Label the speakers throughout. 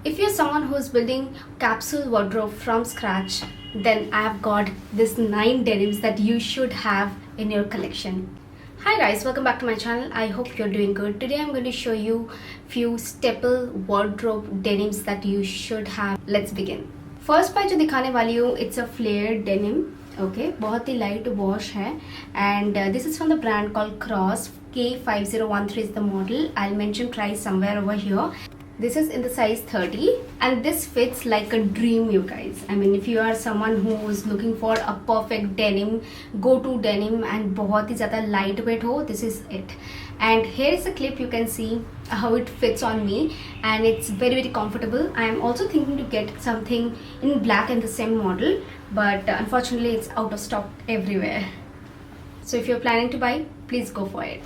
Speaker 1: If you're someone who's building capsule wardrobe from scratch, then I've got this 9 denims that you should have in your collection. Hi guys, welcome back to my channel. I hope you're doing good. Today I'm going to show you few staple wardrobe denims that you should have. Let's begin. First मैं जो दिखाने वाली हूँ, it's a flared denim. Okay, बहुत ही light wash है and this is from the brand called Cross. K5013 is the model. I'll mention price somewhere over here. This is in the size 30 and this fits like a dream, you guys. I mean, if you are someone who is looking for a perfect denim, go-to denim and बहुत ही ज़्यादा lightweight हो, this is it. And here is a clip, you can see how it fits on me and it's very comfortable. I am also thinking to get something in black in the same model, but unfortunately it's out of stock everywhere. So if you're planning to buy, please go for it.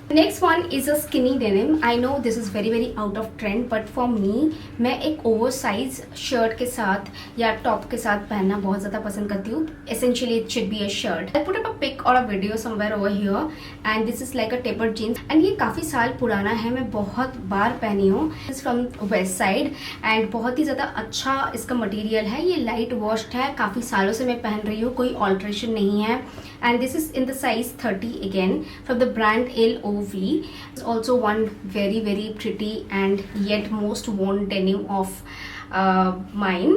Speaker 1: The next one is a skinny denim. I know this is very out of trend, but for me, मैं एक oversize shirt के साथ या top के साथ पहनना बहुत ज़्यादा पसंद करती हूँ. Essentially, it should be a shirt. I put up a pic or a video somewhere over here, and this is like a tapered jeans. And ये काफ़ी साल पुराना है, मैं बहुत बार पहनी हूँ. This is from West Side, and बहुत ही ज़्यादा अच्छा इसका material है. ये light washed है, काफ़ी सालों से मैं पहन रही हूँ, कोई alteration नहीं है. And this is in the size 30 again from the brand LOV. It's also one very pretty and yet most worn denim of mine.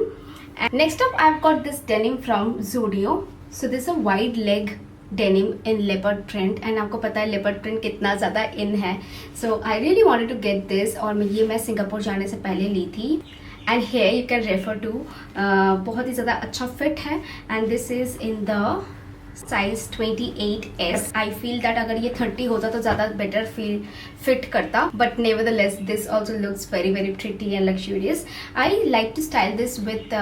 Speaker 1: And next up I've got this denim from Zudio. So this is a wide leg denim in leopard print and आपको पता है leopard print कितना ज़्यादा in है. So I really wanted to get this और ये मैं Singapore जाने से पहले ली थी. And here you can refer to बहुत ही ज़्यादा अच्छा fit है and this is in the size 28S. I feel that अगर ये 30 होता तो ज़्यादा better fit करता, but nevertheless this also looks very pretty and luxurious. I like to style this with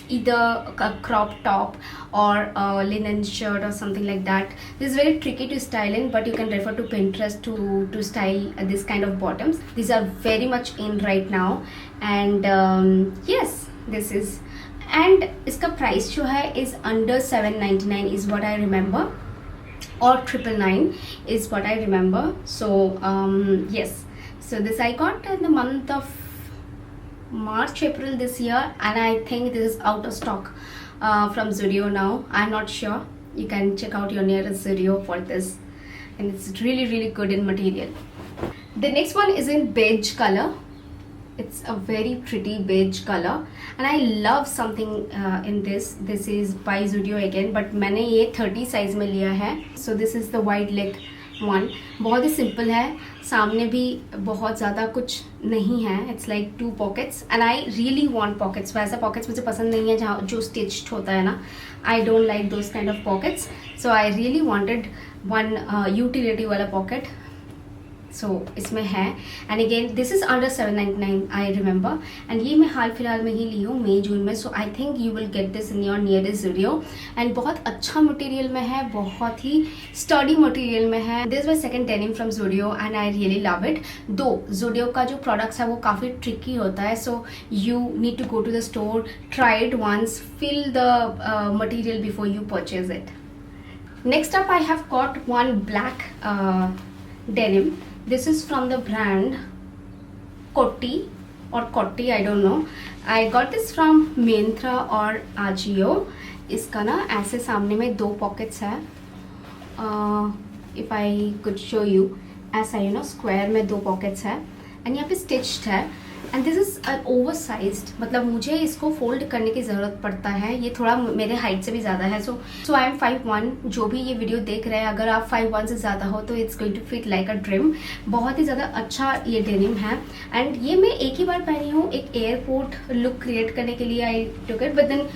Speaker 1: either a crop top or a linen shirt or something like that. This is very tricky to style in, but you can refer to Pinterest to style this kind of bottoms. These are very much in right now and yes, this is. And इसका price जो है is under 799 is what I remember or 999 is what I remember. So yes, so this I got in the month of March April this year and I think this is out of stock from Zudio now. I'm not sure. You can check out your nearest Zudio for this and it's really good in material. The next one is in beige color. It's a very pretty beige color and I love something in this. This is by Zudio again, but मैंने ये 30 size में लिया है. So this is the wide leg one. बहुत ही simple है. सामने भी बहुत ज़्यादा कुछ नहीं है. It's like 2 pockets and I really want pockets. वैसा pockets मुझे पसंद नहीं है जहाँ जो stitched होता है ना. I don't like those kind of pockets. So I really wanted one utility वाला pocket. So इसमें है and again this is under 799 I remember and ये मैं हाल फिलहाल में ही ली हूँ मई जून में. So I think you will get this in your nearest Zudio and बहुत अच्छा मटेरियल में है, बहुत ही sturdy मटेरियल में है. This is my second denim from Zudio and I really love it. दो Zudio का जो products है वो काफ़ी tricky होता है, so you need to go to the store, try it once, feel the material before you purchase it. Next up I have got one black denim. This is from the brand Kotti or Kotti, I don't know. I got this from Myntra or Ajio. इसका ना ऐसे सामने में 2 pockets है. If I could show you, ऐसा square में 2 pockets है and यहाँ पे stitched है. And this is an oversized, मतलब मुझे इसको फोल्ड करने की ज़रूरत पड़ता है. ये थोड़ा मेरे हाइट से भी ज़्यादा है. सो आई एम 5'1". जो भी ये वीडियो देख रहे हैं अगर आप 5'1" से ज़्यादा हो तो it's going to fit like a dream. बहुत ही ज़्यादा अच्छा ये डेनिम है एंड ये मैं एक ही बार पहनी हूँ एक एयरपोर्ट लुक क्रिएट करने के लिए. आई टुक इट बट देन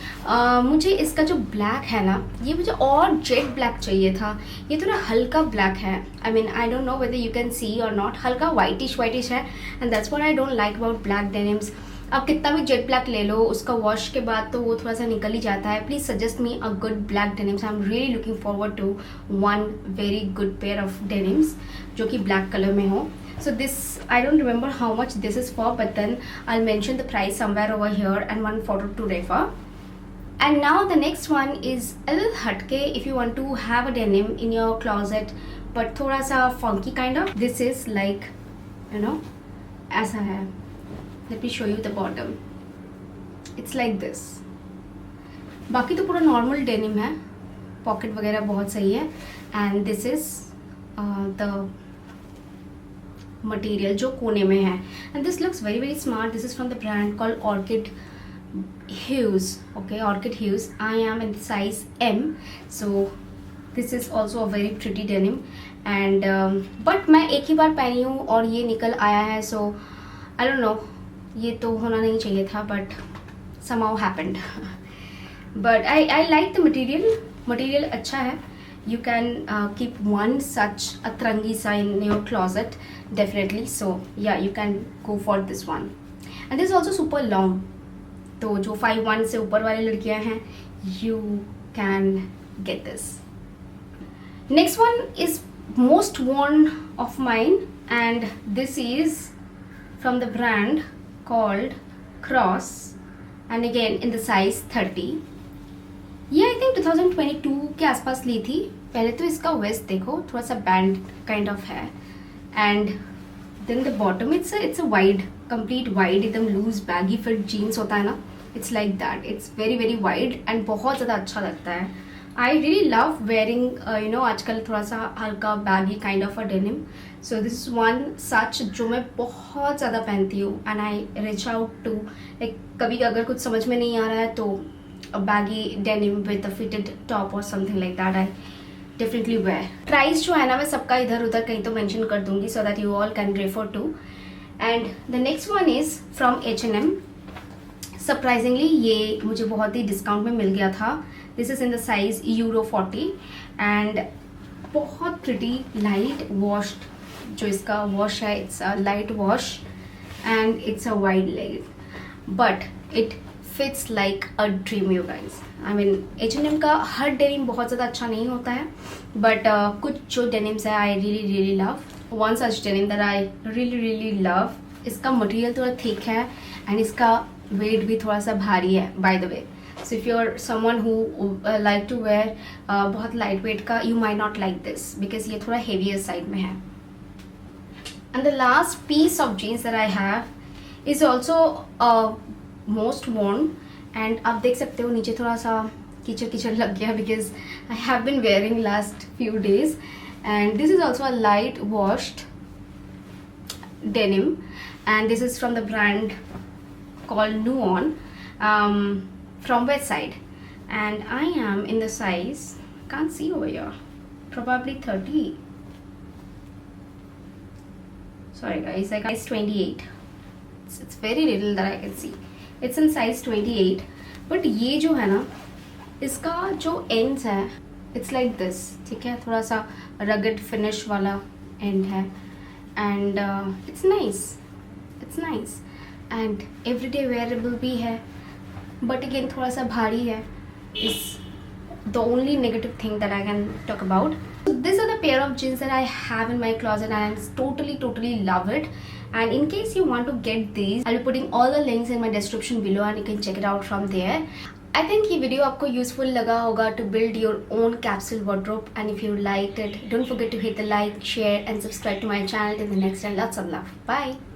Speaker 1: मुझे इसका जो ब्लैक है ना ये मुझे और जेट ब्लैक चाहिए था. ये थोड़ा हल्का ब्लैक है. I mean I don't know whether you can see और नॉट. हल्का वाइटिश है and that's what I don't like about black denims. आप कितना भी जेट ब्लैक ले लो उसका वॉश के बाद तो वो थोड़ा सा निकल ही जाता है. Please suggest me a good black denims. I am really looking forward to one very good pair of denims जो कि ब्लैक कलर में हो. So this I don't remember how much this is for, but then I'll mention the price somewhere over here and one photo to refer. And now the next one is a little hatke if you want to have a denim in your closet but थोड़ा सा funky kind of. This is like ऐसा है. Let me show you the bottom. It's like this. बाकी तो पूरा normal denim है, pocket वगैरह बहुत सही है. And this is the material जो कोने में है. And this looks very very smart. This is from the brand called orchid Hues. Okay, Orchid Hues. I am in size M, so this is also a very pretty denim. And but मैं एक ही बार पहनी हूँ और ये निकल आया है, so I don't know, ये तो होना नहीं चाहिए था, but somehow happened. But I like the material. Material अच्छा है. You can keep one such atrangi in your closet definitely. So yeah, you can go for this one. And this is also super long. तो जो 5'1" से ऊपर वाली लड़कियां हैं, you can get this. Next one is most worn of mine and this is from the brand called cross and again in the size 30. ये I think 2022 के आसपास ली थी. पहले तो इसका वेस्ट देखो, थोड़ा सा बैंड काइंड ऑफ है. And then the bottom it's a wide, complete wide, एकदम लूज बैगी फिट जीन्स होता है ना, it's like that. It's very very wide and बहुत ज़्यादा अच्छा लगता है. I really love wearing you know आजकल थोड़ा सा हल्का baggy kind of a denim. So this is one such जो मैं बहुत ज़्यादा पहनती हूँ. And I reach out to like कभी अगर कुछ समझ में नहीं आ रहा है तो baggy denim with a fitted top और something like that I definitely wear. Price जो है ना मैं सबका इधर उधर कहीं तो मेंशन कर दूंगी so that you all can refer to. And the next one is from H&M. Surprisingly ये मुझे बहुत ही डिस्काउंट में मिल गया था. This is in the size Euro 40 and बहुत प्रिटी लाइट वॉश्ड. जो इसका वॉश है it's a light wash and it's a wide leg but it fits like a dream you guys. I mean H&M का हर denim बहुत ज़्यादा अच्छा नहीं होता है बट कुछ जो डेनिम्स है I really really love. One such denim that I really really love. इसका मटेरियल थोड़ा थिक है एंड इसका वेट भी थोड़ा सा भारी है by the way. So if you are someone who like to wear बहुत लाइट वेट का, you might not like this because ये थोड़ा हेवियर साइड में है. And the last piece of jeans that I have is also most worn. And आप देख सकते हो नीचे थोड़ा सा कीचड़ कीचड़ लग गया because I have been wearing last few days. And this is also a light washed denim and this is from the brand called Nuon from Westside and I am in the size, can't see over here, probably 30. Sorry guys, like size 28. It's very little that I can see. It's in size 28 but ये जो है ना इसका जो ends है it's like this. ठीक है, थोड़ा सा rugged finish वाला end है and it's nice and everyday wearable भी है but again थोड़ा सा भारी है. is the only negative thing that I can talk about. So these are the pair of jeans that I have in my closet and I totally love it. And in case you want to get these, I'll be putting all the links in my description below and you can check it out from there. I think ये video आपको useful लगा होगा to build your own capsule wardrobe and if you liked it, don't forget to hit the like, share and subscribe to my channel. In the next time, lots of love. Bye.